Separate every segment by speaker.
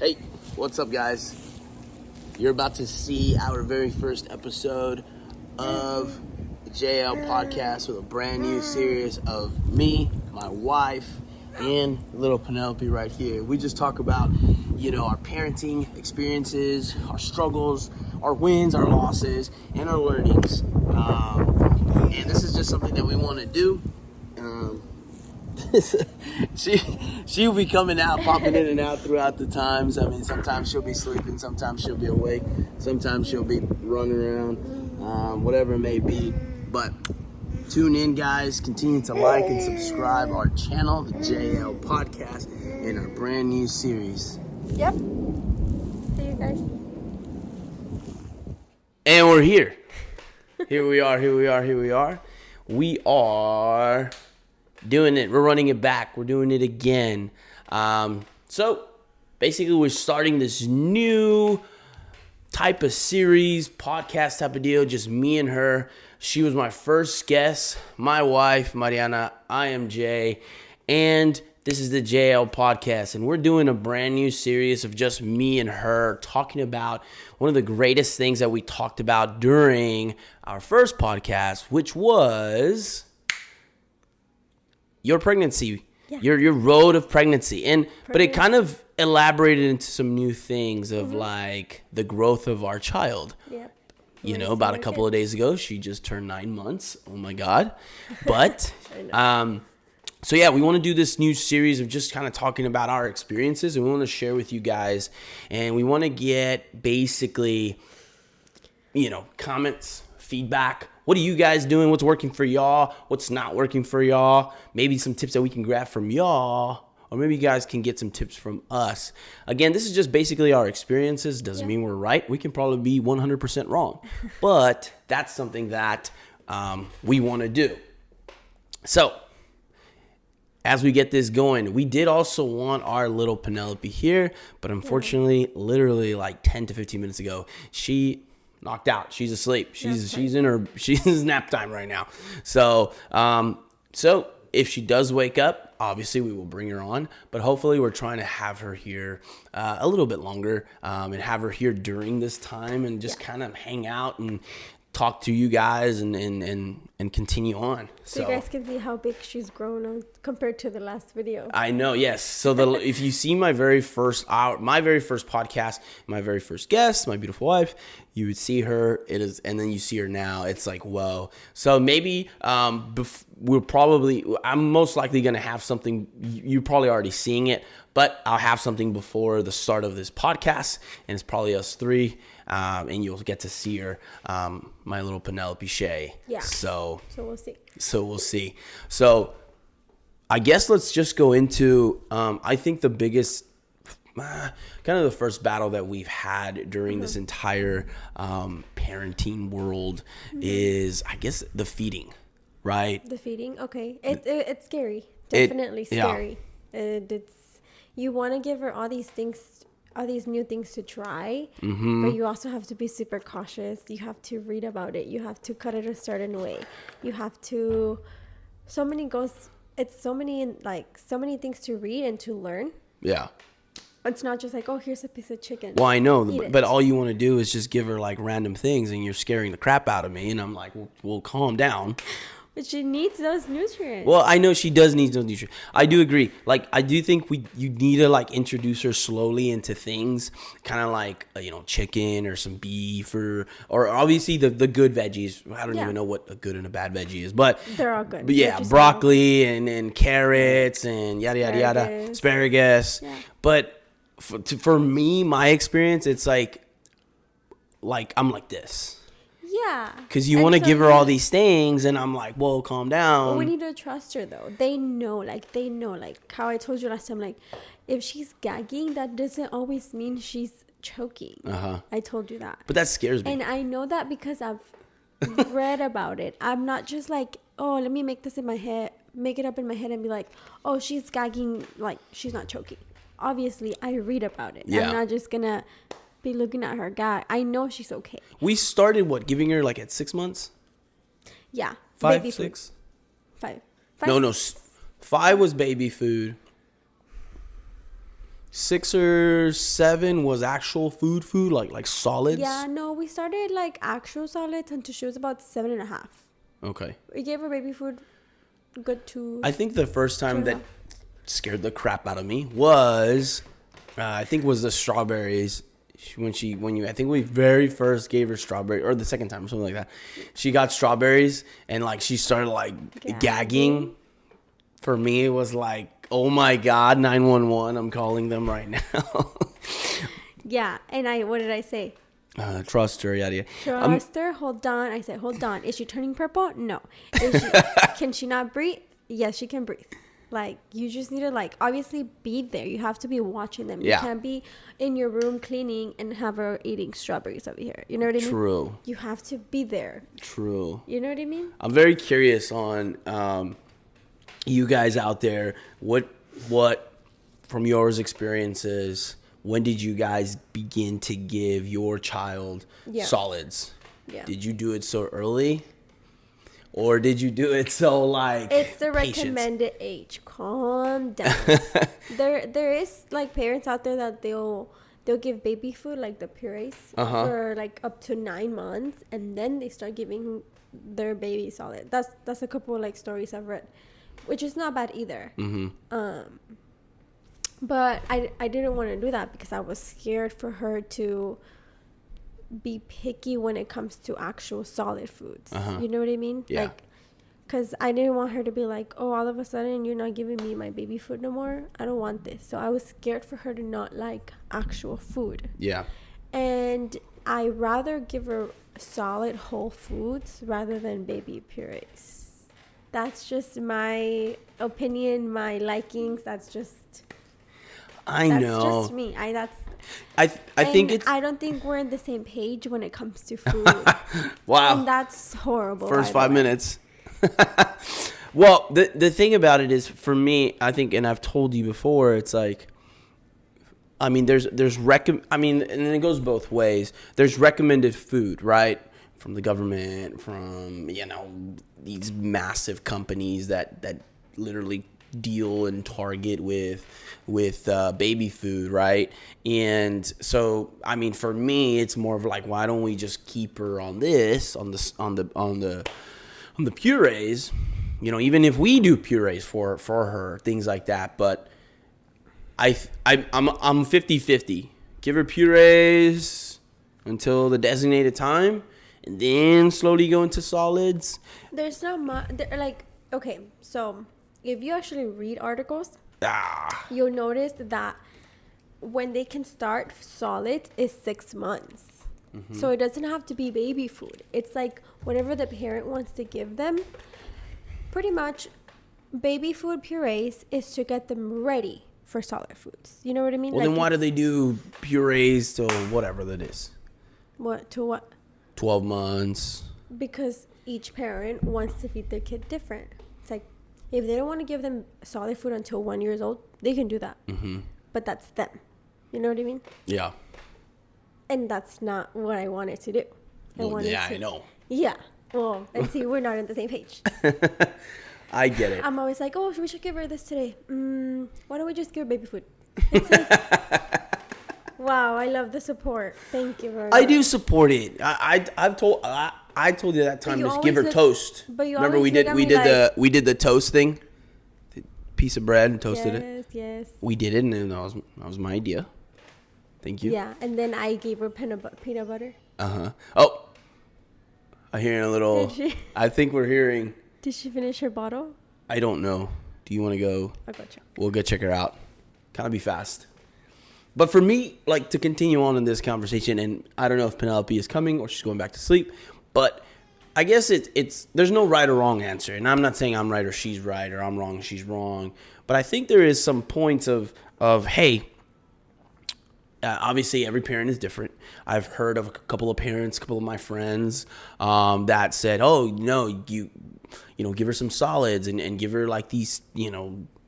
Speaker 1: Hey, what's up, guys? You're about to see our very first episode of the JayL podcast with a brand new series of me, my wife, and little Penelope right here. We just talk about, our parenting experiences, our struggles, our wins, our losses, and our learnings. And this is just something that we want to do. She'll be coming out, popping in and out throughout the times. I mean, sometimes she'll be sleeping, sometimes she'll be awake, sometimes she'll be running around, whatever it may be. But tune in, guys. Continue to like and subscribe our channel, the JayL podcast, and our brand new series.
Speaker 2: Yep. See you guys.
Speaker 1: And we're here. Here we are. We are doing it. We're running it back. We're doing it again. So basically we're starting this new type of series, podcast type of deal, just me and her. She was my first guest, my wife, Mariana. I am Jay, and this is the JayL podcast, and we're doing a brand new series of just me and her talking about one of the greatest things that we talked about during our first podcast, which was your pregnancy, your road of pregnancy. But it kind of elaborated into some new things of like the growth of our child.
Speaker 2: Yep.
Speaker 1: About a couple of days ago, she just turned 9 months. Oh my God. But, so yeah, we want to do this new series of just kind of talking about our experiences, and we want to share with you guys, and we want to get basically, comments, feedback. What are you guys doing? What's working for y'all? What's not working for y'all? Maybe some tips that we can grab from y'all, or maybe you guys can get some tips from us. Again, this is just basically our experiences. Doesn't mean we're right. We can probably be 100% wrong, but that's something that we want to do. So as we get this going, we did also want our little Penelope here, but unfortunately, literally like 10 to 15 minutes ago, she knocked out. She's asleep. She's nap time right now. So if she does wake up, obviously we will bring her on, but hopefully we're trying to have her here a little bit longer, and have her here during this time and just kind of hang out and talk to you guys and continue on.
Speaker 2: So you guys can see how big she's grown compared to the last video.
Speaker 1: I know, yes. So if you see my very first podcast, my very first guest, my beautiful wife, you would see her. And then you see her now. It's like, whoa. So maybe I'm most likely going to have something. You're probably already seeing it, but I'll have something before the start of this podcast, and it's probably us three. And you'll get to see her, my little Penelope Shay.
Speaker 2: Yeah.
Speaker 1: So
Speaker 2: we'll see.
Speaker 1: So I guess let's just go into, I think the biggest, kind of the first battle that we've had during this entire parenting world is, I guess, the feeding, right?
Speaker 2: The feeding, okay. It's scary. Definitely scary. It's you want to give her all these new things to try, but you also have to be super cautious. You have to read about it. You have to cut it a certain way. You have to, so many things to read and to learn. Yeah. It's not just like, oh, here's a piece of chicken.
Speaker 1: Well, I know, but all you want to do is just give her like random things, and you're scaring the crap out of me. And I'm like, well, calm down.
Speaker 2: But she needs those nutrients.
Speaker 1: Well, I know she does need those nutrients. I do agree. Like, I do think you need to like introduce her slowly into things, kind of like chicken or some beef or obviously the good veggies. I don't even know what a good and a bad veggie is, but
Speaker 2: they're all good.
Speaker 1: But yeah, broccoli and carrots and yada yada yada, asparagus. Yeah. But for me, my experience, it's like I'm like this.
Speaker 2: Yeah.
Speaker 1: Because you want to give her all these things, and I'm like, whoa, calm down.
Speaker 2: But we need to trust her, though. They know, like how I told you last time, like, if she's gagging, that doesn't always mean she's choking. I told you that.
Speaker 1: But that scares me.
Speaker 2: And I know that because I've read about it. I'm not just like, oh, let me make it up in my head and be like, oh, she's gagging, like, she's not choking. Obviously, I read about it. Yeah. I'm not just going to be looking at her gag. I know she's okay.
Speaker 1: We started giving her like at 6 months?
Speaker 2: Yeah.
Speaker 1: 5, 6?
Speaker 2: 5.
Speaker 1: No. 5 was baby food. 6 or 7 was actual food, like solids.
Speaker 2: Yeah, no, we started like actual solids until she was about 7.5.
Speaker 1: Okay.
Speaker 2: We gave her baby food. Good to.
Speaker 1: I think the first time that scared the crap out of me was, I think was the strawberries. I think we very first gave her strawberry, or the second time or something like that. She got strawberries and like she started like gagging. For me, it was like, oh my God, 911. I'm calling them right now.
Speaker 2: Yeah, and what did I say?
Speaker 1: Trust her, yada.
Speaker 2: Trust her. Hold on. I said, hold on. Is she turning purple? No. Can she not breathe? Yes, she can breathe. Like, you just need to, like, obviously be there. You have to be watching them.
Speaker 1: Yeah.
Speaker 2: You can't be in your room cleaning and have her eating strawberries over here. You know what I mean?
Speaker 1: True.
Speaker 2: You have to be there.
Speaker 1: True.
Speaker 2: You know what I mean?
Speaker 1: I'm very curious on you guys out there. What from your experiences, when did you guys begin to give your child solids? Yeah. Did you do it so early? Or did you do it so like
Speaker 2: it's the recommended age? Calm down. There is like parents out there that they'll give baby food like the purees for like up to 9 months, and then they start giving their baby solid. That's a couple of like stories I've read, which is not bad either. But I didn't want to do that because I was scared for her to be picky when it comes to actual solid foods. You know what I mean?
Speaker 1: Yeah.
Speaker 2: Like, because I didn't want her to be like, oh, all of a sudden you're not giving me my baby food no more. I don't want this. So I was scared for her to not like actual food.
Speaker 1: Yeah.
Speaker 2: And I rather give her solid whole foods rather than baby purees. That's just my opinion, my likings. That's just me.
Speaker 1: I think it's.
Speaker 2: I don't think we're on the same page when it comes to food.
Speaker 1: Wow.
Speaker 2: And that's horrible.
Speaker 1: First 5 minutes. Well, the thing about it is, for me, I think, and I've told you before, it's like, I mean, and it goes both ways. There's recommended food, right? From the government, from, these massive companies that literally deal and target with baby food, right? And so, I mean, for me, it's more of like, why don't we just keep her on the purees, even if we do purees for her, things like that. But I'm 50-50. Give her purees until the designated time, and then slowly go into solids.
Speaker 2: There's not much. Like, okay, so if you actually read articles, you'll notice that when they can start solids is 6 months. So it doesn't have to be baby food. It's like whatever the parent wants to give them. Pretty much, baby food purees is to get them ready for solid foods. You know what I mean?
Speaker 1: Well, then why do they do purees till whatever that is?
Speaker 2: What? To what?
Speaker 1: 12 months.
Speaker 2: Because each parent wants to feed their kid different. It's like, if they don't want to give them solid food until 1 year old, they can do that. But that's them. You know what I mean?
Speaker 1: Yeah.
Speaker 2: And that's not what I wanted to do.
Speaker 1: I know.
Speaker 2: Yeah. Well, and see, we're not on the same page.
Speaker 1: I get it.
Speaker 2: I'm always like, oh, we should give her this today. Why don't we just give her baby food? It's like, wow, I love the support. Thank you very much.
Speaker 1: I do support it. I told you that time, just give her toast.
Speaker 2: But you
Speaker 1: remember we did the toast thing, the piece of bread and toasted it.
Speaker 2: Yes.
Speaker 1: We did it, and that was my idea. Thank you.
Speaker 2: Yeah, and then I gave her peanut butter.
Speaker 1: Oh, I'm hearing a little.
Speaker 2: Did she?
Speaker 1: I think we're hearing.
Speaker 2: Did she finish her bottle?
Speaker 1: I don't know. Do you want to go?
Speaker 2: I'll go check.
Speaker 1: We'll go check her out. Kind of be fast. But for me, like, to continue on in this conversation, and I don't know if Penelope is coming or she's going back to sleep, but I guess it's there's no right or wrong answer. And I'm not saying I'm right or she's right, or I'm wrong, she's wrong. But I think there is some points of hey, obviously every parent is different. I've heard of a couple of parents, a couple of my friends that said, oh, you give her some solids and give her like these,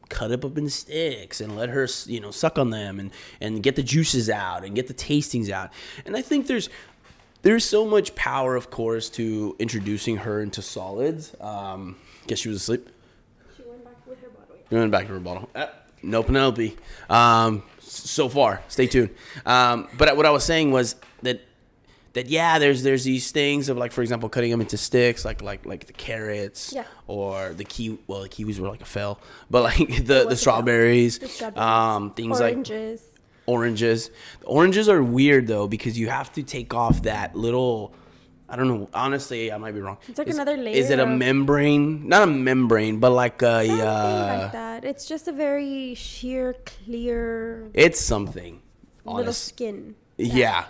Speaker 1: cut it up in sticks and let her, suck on them and get the juices out and get the tastings out. And I think there's so much power, of course, to introducing her into solids. Guess she was asleep.
Speaker 2: She went back with her bottle.
Speaker 1: She went back to her bottle. No Penelope. so far. Stay tuned. But what I was saying was that yeah, there's these things of, like, for example, cutting them into sticks, like the carrots, or the kiwi. Well, the kiwis were like a fail, but like the strawberries, things
Speaker 2: oranges.
Speaker 1: like oranges. The oranges are weird though, because you have to take off that little. I don't know. Honestly, I might be wrong.
Speaker 2: It's like another layer.
Speaker 1: Is it a membrane? Not a membrane, but like a.
Speaker 2: Something like that. It's just a very sheer, clear.
Speaker 1: It's something.
Speaker 2: Little skin.
Speaker 1: Yeah.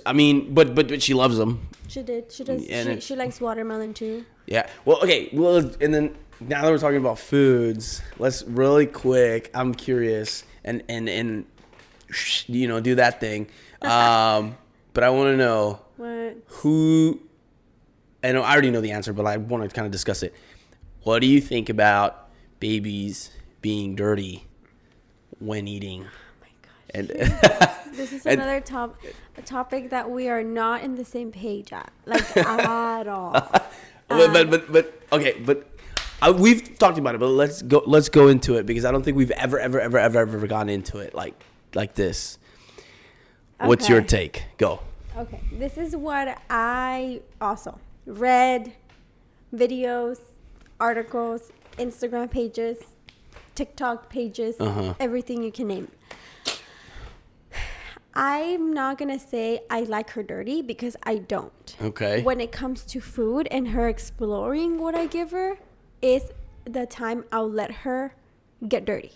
Speaker 1: I mean, but she loves them.
Speaker 2: She did. She does. She likes watermelon too.
Speaker 1: Yeah. Well, okay. Well, and then now that we're talking about foods, let's really quick. I'm curious, and do that thing. But I want to know who. I already know the answer, but I want to kind of discuss it. What do you think about babies being dirty when eating? And
Speaker 2: this is another topic that we are not in the same page at, like at all.
Speaker 1: But okay, but we've talked about it, but let's go into it, because I don't think we've ever gone into it like this. What's your take? Go.
Speaker 2: Okay, this is what I also read: videos, articles, Instagram pages, TikTok pages, everything you can name. I'm not going to say I like her dirty, because I don't.
Speaker 1: Okay.
Speaker 2: When it comes to food and her exploring what I give her, is the time I'll let her get dirty.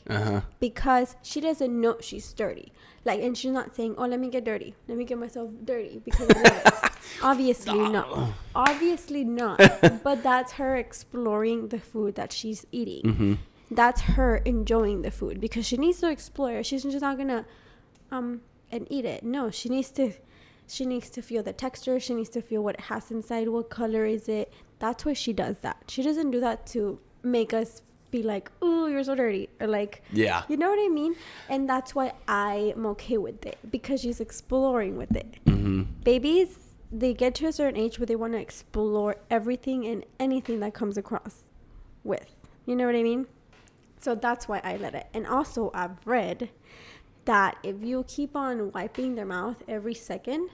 Speaker 2: Because she doesn't know she's dirty. Like, and she's not saying, oh, let me get dirty. Let me get myself dirty because I love it. Obviously not. Obviously not. But that's her exploring the food that she's eating. That's her enjoying the food, because she needs to explore. She's just not going to... and eat it. No, she needs to feel the texture. She needs to feel what it has inside. What color is it? That's why she does that. She doesn't do that to make us be like, ooh, you're so dirty, or like,
Speaker 1: yeah,
Speaker 2: you know what I mean? And that's why I'm okay with it, because she's exploring with it. Babies, they get to a certain age where they want to explore everything and anything that comes across with, you know what I mean? So that's why I let it. And also, I've read that if you keep on wiping their mouth every second,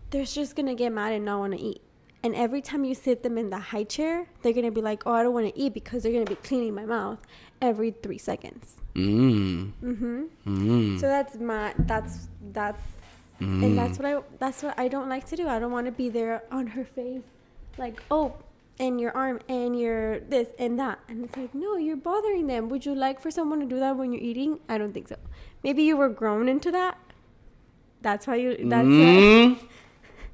Speaker 2: they're just going to get mad and not want to eat. And every time you sit them in the high chair, they're going to be like, oh, I don't want to eat, because they're going to be cleaning my mouth every 3 seconds. So that's and that's what I don't like to do. I don't want to be there on her face, like, oh, and your arm and your this and that. And it's like, no, you're bothering them. Would you like for someone to do that when you're eating? I don't think so. Maybe you were grown into that. That's why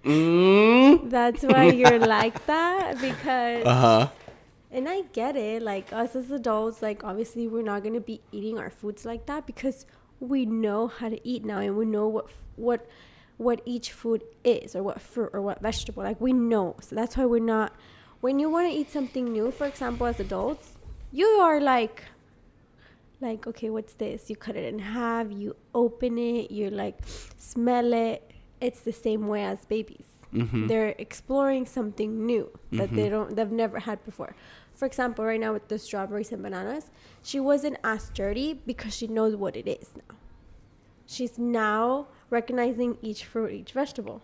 Speaker 2: that's why you're like that, because and I get it, like, us as adults, like, obviously we're not going to be eating our foods like that, because we know how to eat now, and we know what each food is, or what fruit or what vegetable, like, we know. So that's why we're not, when you want to eat something new, for example, as adults, you are like, okay, what's this? You cut it in half, you open it, you like smell it. It's the same way as babies. They're exploring something new that they've never had before. For example, right now with the strawberries and bananas, she wasn't as dirty because she knows what it is now. She's now recognizing each fruit, each vegetable.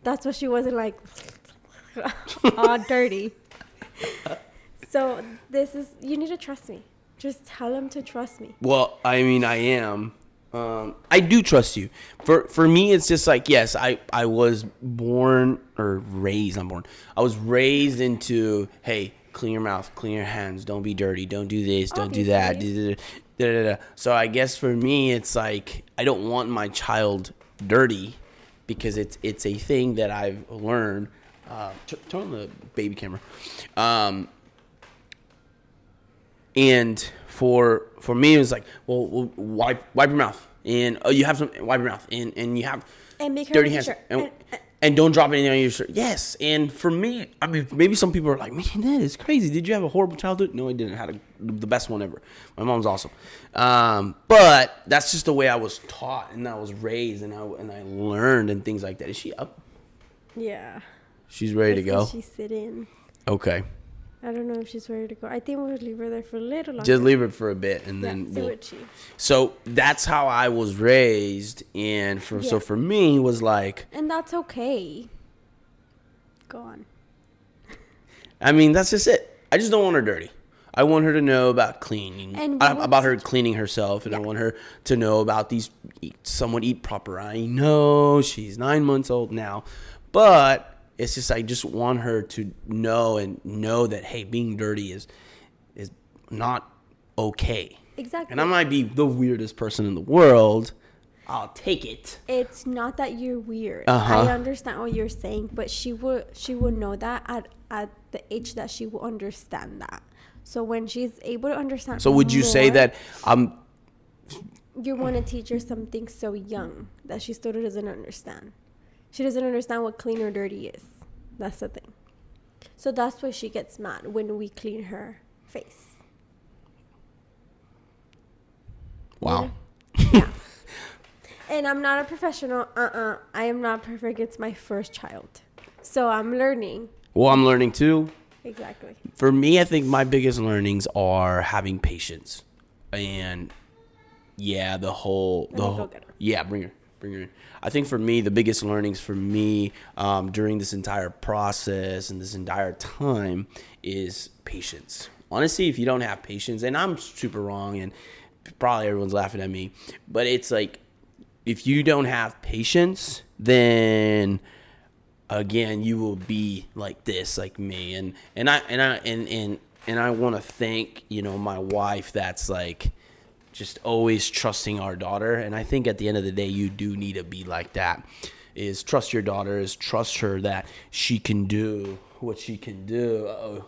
Speaker 2: That's why she wasn't like all dirty. So you need to trust me. Just tell him to trust me.
Speaker 1: Well, I mean, I am. I do trust you. For me, it's just like, yes, I was born or raised. I'm born. I was raised into, hey, clean your mouth, clean your hands, don't be dirty, don't do this, don't do that. So I guess for me, it's like, I don't want my child dirty, because it's a thing that I've learned. Turn on the baby camera. And for me, it was like, well, wipe your mouth, and you have some, wipe your mouth, and you have dirty hands, and don't drop anything on your shirt. Yes, and for me, I mean, maybe some people are like, man, that is crazy. Did you have a horrible childhood? No, I didn't. I had the best one ever. My mom's awesome, but that's just the way I was taught, and I was raised, and I learned, and things like that. Is she up?
Speaker 2: Yeah.
Speaker 1: She's ready to go.
Speaker 2: She's sitting.
Speaker 1: Okay.
Speaker 2: I don't know if she's ready to go. I think we'll leave her there for a little longer.
Speaker 1: Just leave her for a bit, and then So that's how I was raised, and so for me was like,
Speaker 2: and that's okay. Go on.
Speaker 1: I mean, that's just it. I just don't want her dirty. I want her to know about cleaning, about her cleaning herself, and I want her to know about someone eat proper. I know she's 9 months old now, but it's just I just want her to know that, hey, being dirty is not okay.
Speaker 2: Exactly.
Speaker 1: And I might be the weirdest person in the world. I'll take it.
Speaker 2: It's not that you're weird. I understand what you're saying, but she will know that at the age that she will understand that. So when she's able to understand.
Speaker 1: So would you say that
Speaker 2: you want to teach her something so young that she still doesn't understand? She doesn't understand what clean or dirty is. That's the thing. So that's why she gets mad when we clean her face.
Speaker 1: Wow.
Speaker 2: Yeah. And I'm not a professional. I am not perfect. It's my first child. So I'm learning.
Speaker 1: Well, I'm learning too.
Speaker 2: Exactly.
Speaker 1: For me, I think my biggest learnings are having patience. And yeah, bring her in. I think for me, the biggest learnings for me during this entire process and this entire time is patience. Honestly, if you don't have patience, and I'm super wrong, and probably everyone's laughing at me, but it's like, if you don't have patience, then again, you will be like this, like me. And I want to thank, my wife that's like just always trusting our daughter. And I think at the end of the day, you do need to be like that. Is trust your daughter, is trust her that she can do what she can do. Uh-oh.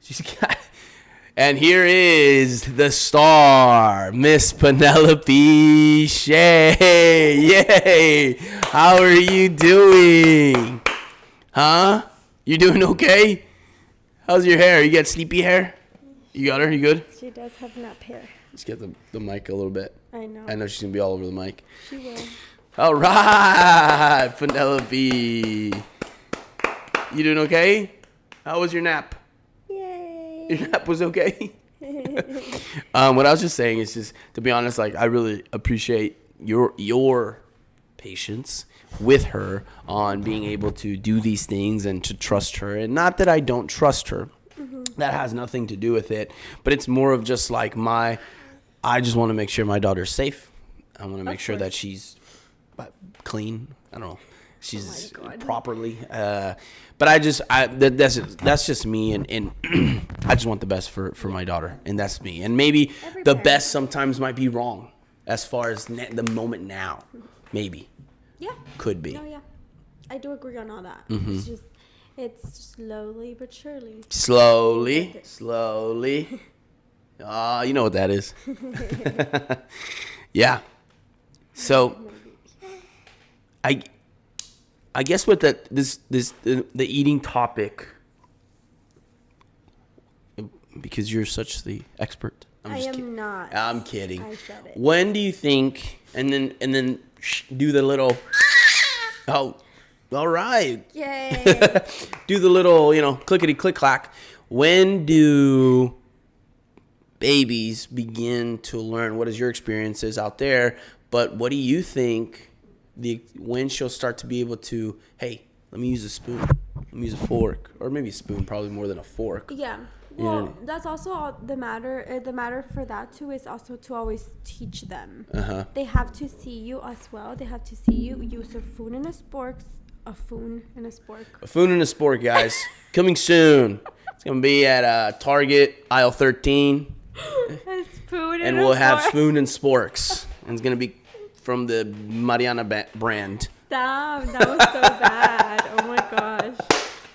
Speaker 1: She's got. And here is the star, Miss Penelope Shea. Yay! How are you doing? Huh? You doing okay? How's your hair? You got sleepy hair? You got her? You good?
Speaker 2: She does have nap hair.
Speaker 1: Let's get the mic a little bit.
Speaker 2: I know.
Speaker 1: I know she's going to be all over the mic.
Speaker 2: She will.
Speaker 1: All right, Penelope. You doing okay? How was your nap?
Speaker 2: Yay.
Speaker 1: Your nap was okay? What I was just saying is just, to be honest, like, I really appreciate your patience with her on being able to do these things and to trust her. And not that I don't trust her. Mm-hmm. That has nothing to do with it. But it's more of just like I just want to make sure my daughter's safe. I want to make sure that she's clean. I don't know. She's properly. But that's just me, and I just want the best for my daughter, and that's me. And maybe the best sometimes might be wrong as far as the moment now. Maybe.
Speaker 2: Yeah.
Speaker 1: Could be.
Speaker 2: No, yeah. I do agree on all that.
Speaker 1: Mm-hmm.
Speaker 2: It's slowly but surely.
Speaker 1: Slowly. You know what that is. Yeah. So, I guess with the eating topic, because you're such the expert.
Speaker 2: I am not.
Speaker 1: I'm kidding.
Speaker 2: I said it.
Speaker 1: When do you think? And then do the little. Oh, all right.
Speaker 2: Yay.
Speaker 1: Do the little, clickety click clack. When do babies begin to learn? What is your experiences out there? But what do you think? When she'll start to be able to, hey, let me use a spoon, let me use a fork, or maybe a spoon, probably more than a fork.
Speaker 2: Yeah. Well, that's also the matter. The matter for that too is also to always teach them. They have to see you as well. They have to see you use a spoon and a spork. A spoon and a spork. A spoon and a spork, guys. Coming soon. It's gonna be at Target, aisle 13. A spoon and
Speaker 1: we'll have spoon and sporks. And it's gonna be from the Mariana brand.
Speaker 2: Stop. That was so bad. Oh my gosh.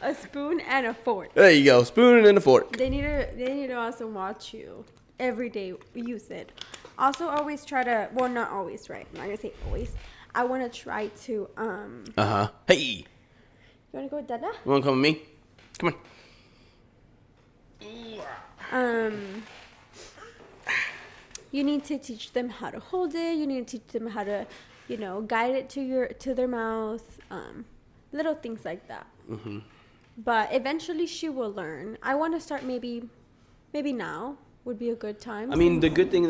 Speaker 2: A spoon and a fork.
Speaker 1: There you go. Spoon and a fork.
Speaker 2: They need to also watch you. Every day use it. Also always try to, well, not always, right? I'm not going to say always. I want to try to,
Speaker 1: Hey.
Speaker 2: You want to go with Dada?
Speaker 1: You want to come with me? Come
Speaker 2: on. You need to teach them how to hold it. You need to teach them how to, guide it to their mouth. Little things like that. But eventually she will learn. I want to start maybe now would be a good time.
Speaker 1: I mean, the good thing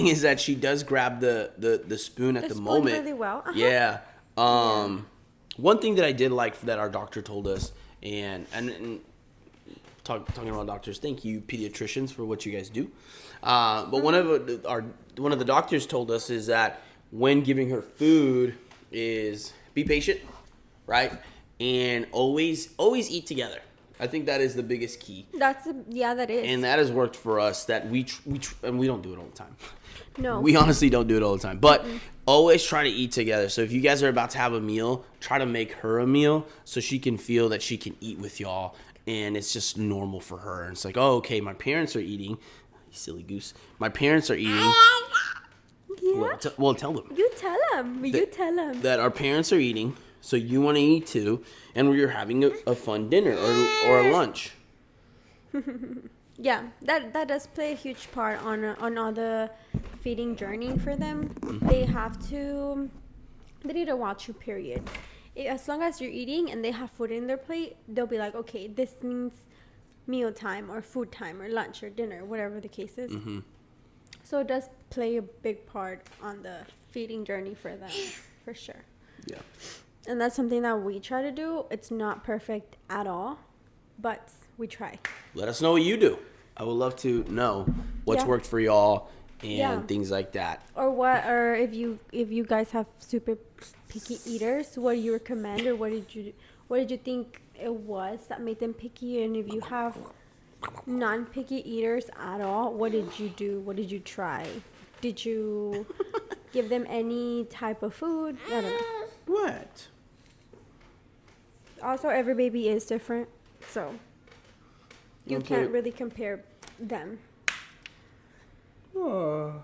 Speaker 1: is that she does grab the spoon at the moment.
Speaker 2: Really well.
Speaker 1: Yeah. One thing that I did like that our doctor told us, and talking about doctors, thank you pediatricians for what you guys do. But one of the doctors told us is that when giving her food is be patient, right, and always eat together. I think that is the biggest key.
Speaker 2: That is.
Speaker 1: And that has worked for us. That and we don't do it all the time.
Speaker 2: No.
Speaker 1: We honestly don't do it all the time. But always try to eat together. So if you guys are about to have a meal, try to make her a meal so she can feel that she can eat with y'all. And it's just normal for her. And it's like, oh, okay, my parents are eating. You silly goose. My parents are eating.
Speaker 2: Yeah.
Speaker 1: Well, tell them.
Speaker 2: You tell them. You tell them.
Speaker 1: That our parents are eating. So you want to eat too. And we're having a fun dinner or a lunch.
Speaker 2: Yeah, that does play a huge part on all the feeding journey for them. They need to watch you, period. As long as you're eating and they have food in their plate, they'll be like, okay, this means meal time or food time or lunch or dinner, whatever the case is. So it does play a big part on the feeding journey for them, for sure.
Speaker 1: Yeah.
Speaker 2: And that's something that we try to do. It's not perfect at all, but we try.
Speaker 1: Let us know what you do. I would love to know what's worked for y'all and things like that.
Speaker 2: Or if you guys have super picky eaters, what do you recommend, or what did you think it was that made them picky? And if you have non-picky eaters at all, what did you do? What did you try? Did you give them any type of food? I don't know.
Speaker 1: What?
Speaker 2: Also, every baby is different, so you can't really compare them.
Speaker 1: Oh.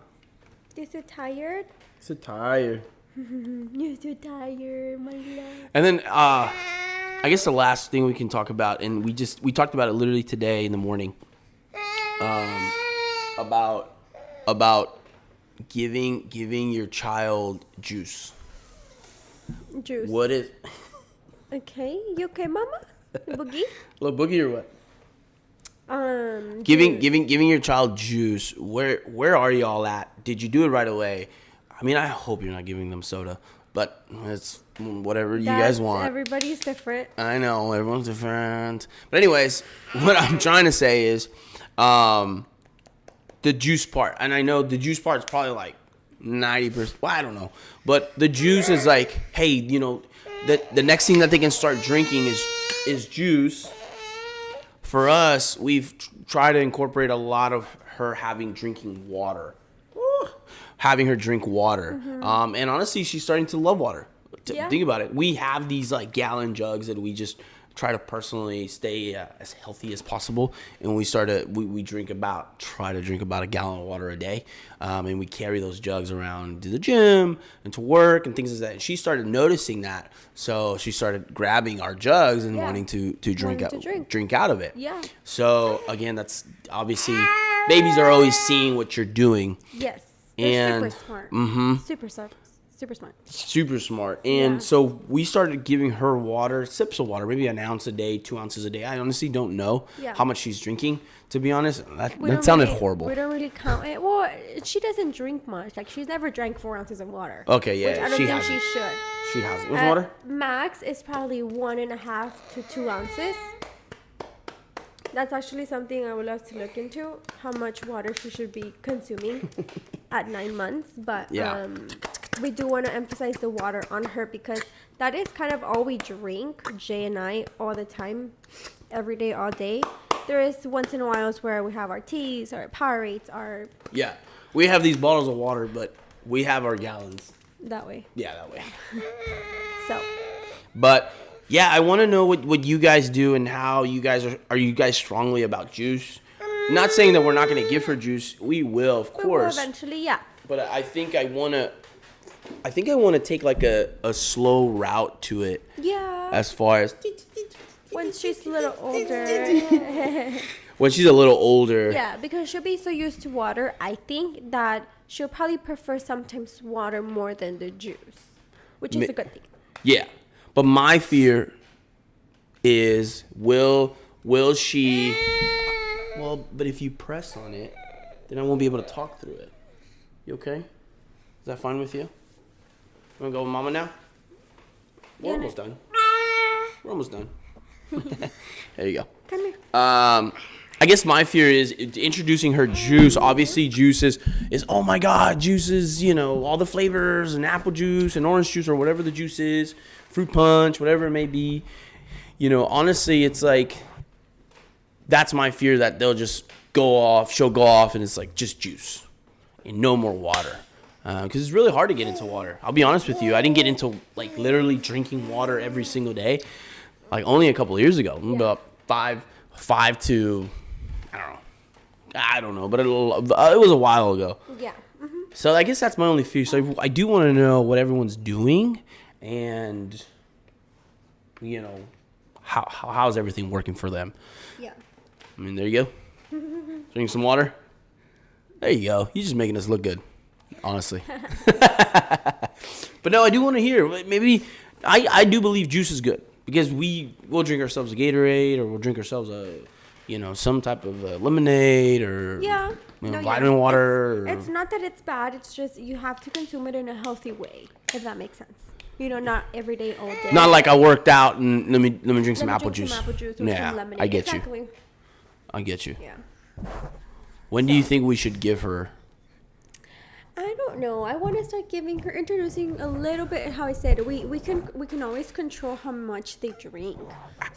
Speaker 2: You're so tired?
Speaker 1: So tired.
Speaker 2: You're so tired, my love.
Speaker 1: And then I guess the last thing we can talk about, and we talked about it literally today in the morning, about giving your child juice.
Speaker 2: Juice.
Speaker 1: What is?
Speaker 2: Okay, you okay, Mama? Boogie?
Speaker 1: Little boogie or what? Giving your child juice. Where are y'all at? Did you do it right away? I mean, I hope you're not giving them soda, but it's whatever you guys want.
Speaker 2: Everybody's different.
Speaker 1: I know, everyone's different. But anyways, what I'm trying to say is, the juice part, and I know the juice part is probably like 90%. Well, I don't know, but the juice is like, hey, you know, the next thing that they can start drinking is juice. For us, we've tried to incorporate a lot of her drinking water. Having her drink water. And honestly, she's starting to love water. Think about it. We have these like gallon jugs that we just try to personally stay as healthy as possible. And we try to drink about a gallon of water a day. And we carry those jugs around to the gym and to work and things like that. And she started noticing that. So she started grabbing our jugs and wanting to drink out of it.
Speaker 2: Yeah.
Speaker 1: So again, that's obviously babies are always seeing what you're doing.
Speaker 2: Yes.
Speaker 1: And
Speaker 2: super smart.
Speaker 1: Super smart. And so we started giving her water, sips of water, maybe an ounce a day, 2 ounces a day. I honestly don't know how much she's drinking, to be honest. That sounded horrible.
Speaker 2: We don't really count it. Well, she doesn't drink much. Like, she's never drank 4 ounces of water.
Speaker 1: Okay, yeah.
Speaker 2: Which I don't think she should.
Speaker 1: She hasn't. What's water?
Speaker 2: Max is probably 1.5 to 2 ounces. That's actually something I would love to look into, how much water she should be consuming at 9 months. But we do want to emphasize the water on her, because that is kind of all we drink, Jay and I, all the time, every day, all day. There is once in a while where we have our teas, our Powerades, our...
Speaker 1: Yeah, we have these bottles of water, but we have our gallons.
Speaker 2: That way.
Speaker 1: Yeah, that way.
Speaker 2: So.
Speaker 1: But... yeah, I want to know what you guys do and how you guys are you guys strongly about juice? Not saying that we're not going to give her juice. We will, of course.
Speaker 2: We will eventually, yeah.
Speaker 1: But I think I want to take like a slow route to it.
Speaker 2: Yeah.
Speaker 1: As far as
Speaker 2: when she's a little older.
Speaker 1: When she's a little older.
Speaker 2: Yeah, because she'll be so used to water, I think that she'll probably prefer sometimes water more than the juice, which is a good thing.
Speaker 1: Yeah. But my fear is will she? Well, but if you press on it, then I won't be able to talk through it. You okay? Is that fine with you? You wanna go with Mama now? We're almost done. We're almost done. There you go.
Speaker 2: Come here.
Speaker 1: I guess my fear is introducing her juice. Obviously, juice is oh my god, juice is, all the flavors and apple juice and orange juice or whatever the juice is, fruit punch, whatever it may be. Honestly, it's like that's my fear that they'll just she'll go off and it's like just juice and no more water. Because it's really hard to get into water. I'll be honest with you. I didn't get into like literally drinking water every single day. Like only a couple of years ago. Yeah. About five to, I don't know. But it was a while ago.
Speaker 2: Yeah. Mm-hmm.
Speaker 1: So I guess that's my only fear. So I do want to know what everyone's doing. And, how's everything working for them.
Speaker 2: Yeah.
Speaker 1: I mean, there you go. Drink some water. There you go. You're just making us look good. Honestly. But no, I do want to hear. Maybe I do believe juice is good because we'll drink ourselves a Gatorade or we'll drink ourselves some type of lemonade or vitamin water.
Speaker 2: It's not that it's bad. It's just you have to consume it in a healthy way, if that makes sense. Not every day, all day.
Speaker 1: Not like I worked out and let me drink some apple juice.
Speaker 2: Some apple juice or
Speaker 1: yeah,
Speaker 2: some lemonade.
Speaker 1: I get
Speaker 2: exactly.
Speaker 1: you. I get you.
Speaker 2: Yeah.
Speaker 1: When do you think we should give her?
Speaker 2: I don't know. I want to start introducing a little bit. How I said, we can always control how much they drink.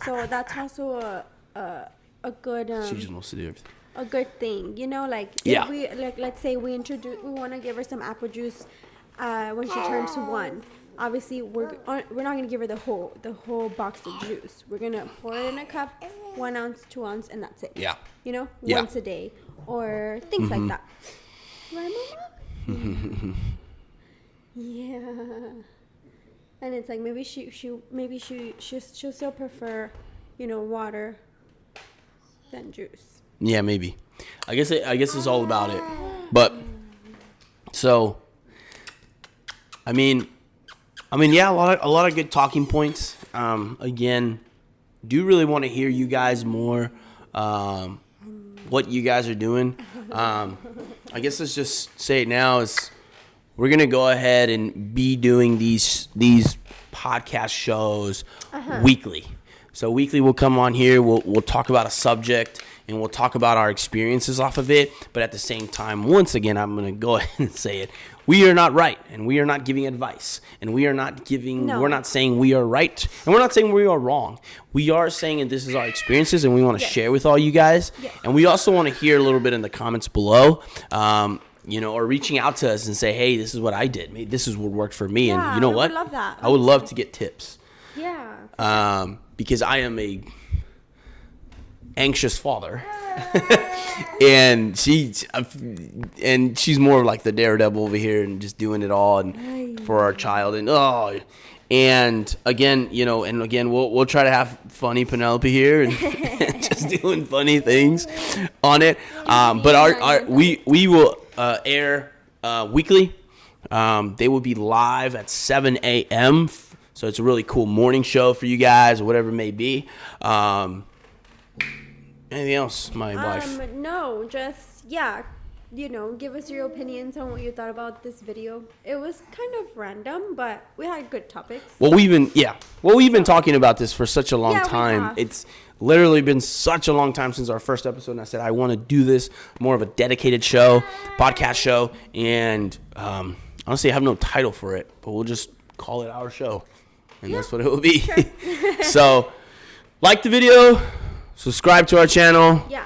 Speaker 2: So that's also a good.
Speaker 1: She just wants to do everything.
Speaker 2: A good thing, if we let's say we want to give her some apple juice when she turns 1. Obviously, we're not gonna give her the whole box of juice. We're gonna pour it in a cup, 1 ounce, 2 ounce, and that's it.
Speaker 1: Yeah.
Speaker 2: Once a day or things like that. Right, Mama? Yeah. And it's like maybe she'll still prefer, water than juice.
Speaker 1: Yeah, maybe. I guess it's all about it. But so, I mean, yeah, a lot of good talking points. Again, do really want to hear you guys more. What you guys are doing. I guess let's just say it now is we're gonna go ahead and be doing these podcast shows weekly. So weekly we'll come on here, we'll talk about a subject and we'll talk about our experiences off of it. But at the same time, once again, I'm gonna go ahead and say it. We are not right, and we are not giving advice, and we're not saying we are right, and we're not saying we are wrong. We are saying that this is our experiences, and we want to share with all you guys. Yes. And we also want to hear a little bit in the comments below, or reaching out to us and say, hey, this is what I did. Maybe this is what worked for me.
Speaker 2: Yeah,
Speaker 1: and you know what?
Speaker 2: I would love that.
Speaker 1: I would love to get tips.
Speaker 2: Yeah.
Speaker 1: Because I am a anxious father. and she's more like the daredevil over here and just doing it all and for our child and again we'll try to have funny Penelope here and just doing funny things on it, but we will air weekly. They will be live at 7 a.m. So it's a really cool morning show for you guys or whatever it may be. Anything else, my wife?
Speaker 2: No, just, give us your opinions on what you thought about this video. It was kind of random, but we had good topics.
Speaker 1: Well, we've been talking about this for such a long time. It's literally been such a long time since our first episode, and I said I want to do this more of a dedicated show, podcast show, and honestly, I have no title for it, but we'll just call it our show, and that's what it will be. Sure. So, like the video. Subscribe to our channel. Yeah.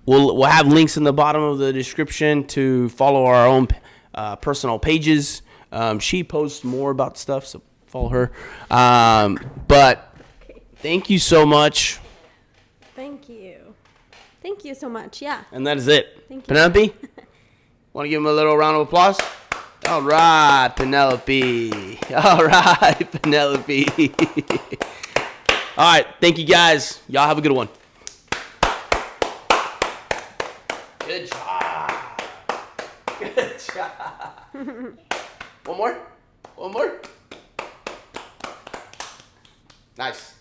Speaker 1: We'll have links in the bottom of the description to follow our own personal pages. She posts more about stuff, so follow her. But thank you so much.
Speaker 2: Thank you. Thank you so much. Yeah.
Speaker 1: And that is it.
Speaker 2: Thank you.
Speaker 1: Penelope, want to give him a little round of applause? All right, Penelope. All right, Penelope. All right, thank you guys. Y'all have a good one. Good job. Good job. One more? Nice.